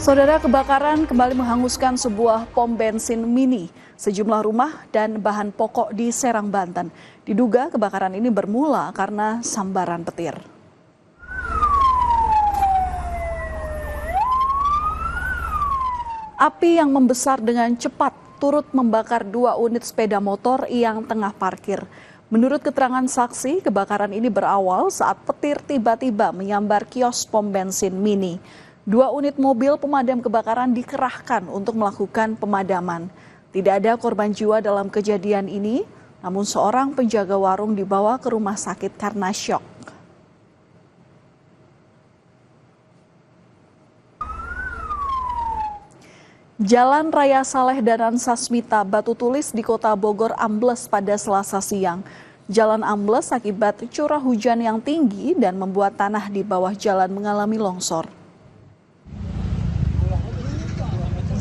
Saudara, kebakaran kembali menghanguskan sebuah pom bensin mini, sejumlah rumah dan bahan pokok di Serang, Banten. Diduga kebakaran ini bermula karena sambaran petir. Api yang membesar dengan cepat turut membakar 2 unit sepeda motor yang tengah parkir. Menurut keterangan saksi, kebakaran ini berawal saat petir tiba-tiba menyambar kios pom bensin mini. 2 unit mobil pemadam kebakaran dikerahkan untuk melakukan pemadaman. Tidak ada korban jiwa dalam kejadian ini, namun seorang penjaga warung dibawa ke rumah sakit karena syok. Jalan Raya Saleh dan Sasmita Batu Tulis di Kota Bogor ambles pada Selasa siang. Jalan ambles akibat curah hujan yang tinggi dan membuat tanah di bawah jalan mengalami longsor.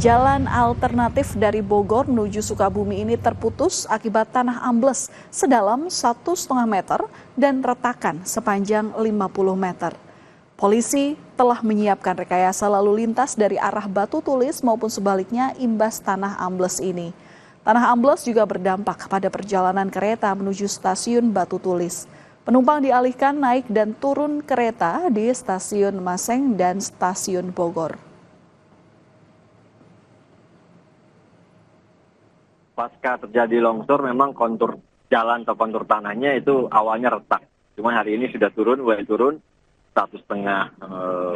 Jalan alternatif dari Bogor menuju Sukabumi ini terputus akibat tanah ambles sedalam 1,5 meter dan retakan sepanjang 50 meter. Polisi telah menyiapkan rekayasa lalu lintas dari arah Batu Tulis maupun sebaliknya imbas tanah ambles ini. Tanah ambles juga berdampak pada perjalanan kereta menuju stasiun Batu Tulis. Penumpang dialihkan naik dan turun kereta di stasiun Maseng dan stasiun Bogor. Pasca terjadi longsor, memang kontur jalan atau kontur tanahnya itu awalnya retak. Cuma hari ini sudah mulai turun 1,5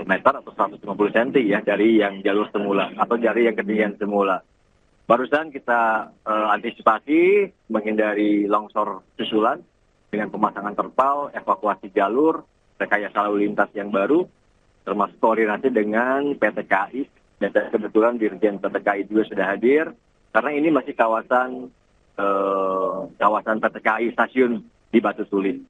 meter atau 150 cm ya dari yang jalur semula atau dari yang ketinggian semula. Barusan kita antisipasi menghindari longsor susulan dengan pemasangan terpal, evakuasi jalur, rekayasa lalu lintas yang baru, termasuk koordinasi dengan PT KAI. Dan kebetulan Dirjen PT KAI juga sudah hadir. Karena ini masih kawasan PT KAI stasiun di Batu Tulis.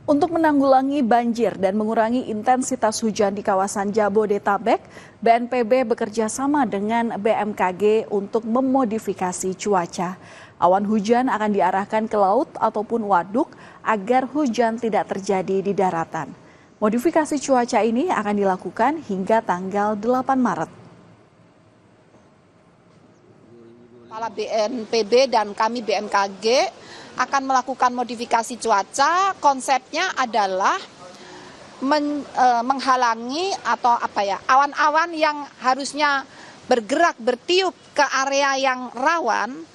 Untuk menanggulangi banjir dan mengurangi intensitas hujan di kawasan Jabodetabek, BNPB bekerja sama dengan BMKG untuk memodifikasi cuaca. Awan hujan akan diarahkan ke laut ataupun waduk agar hujan tidak terjadi di daratan. Modifikasi cuaca ini akan dilakukan hingga tanggal 8 Maret. Kepala BNPB dan kami BMKG akan melakukan modifikasi cuaca. Konsepnya adalah menghalangi atau awan-awan yang harusnya bergerak bertiup ke area yang rawan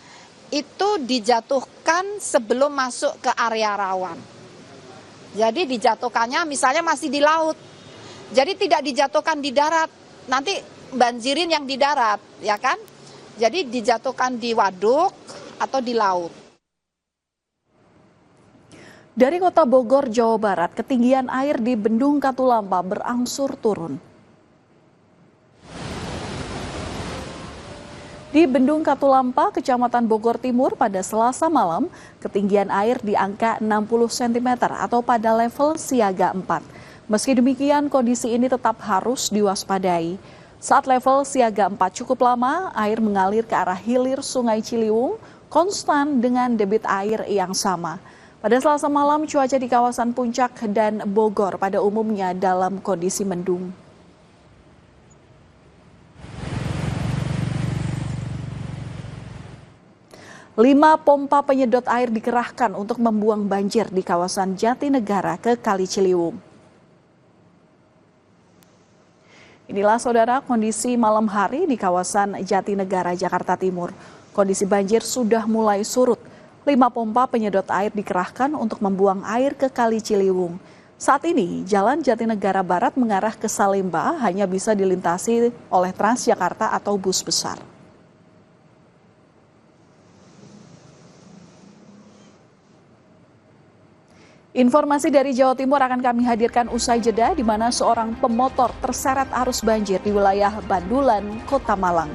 itu dijatuhkan sebelum masuk ke area rawan. Jadi dijatuhkannya misalnya masih di laut. Jadi tidak dijatuhkan di darat. Nanti banjirin yang di darat, ya kan? Jadi dijatuhkan di waduk atau di laut. Dari Kota Bogor, Jawa Barat, ketinggian air di Bendung Katulampa berangsur turun. Di Bendung Katulampa, Kecamatan Bogor Timur pada Selasa malam, ketinggian air di angka 60 cm atau pada level siaga 4. Meski demikian, kondisi ini tetap harus diwaspadai. Saat level siaga 4 cukup lama, air mengalir ke arah hilir Sungai Ciliwung, konstan dengan debit air yang sama. Pada Selasa malam, cuaca di kawasan Puncak dan Bogor pada umumnya dalam kondisi mendung. Lima pompa penyedot air dikerahkan untuk membuang banjir di kawasan Jatinegara ke Kali Ciliwung. Inilah saudara kondisi malam hari di kawasan Jatinegara, Jakarta Timur. Kondisi banjir sudah mulai surut. 5 pompa penyedot air dikerahkan untuk membuang air ke Kali Ciliwung. Saat ini, Jalan Jatinegara Barat mengarah ke Salemba hanya bisa dilintasi oleh Transjakarta atau bus besar. Informasi dari Jawa Timur akan kami hadirkan usai jeda, di mana seorang pemotor terseret arus banjir di wilayah Bandulan, Kota Malang.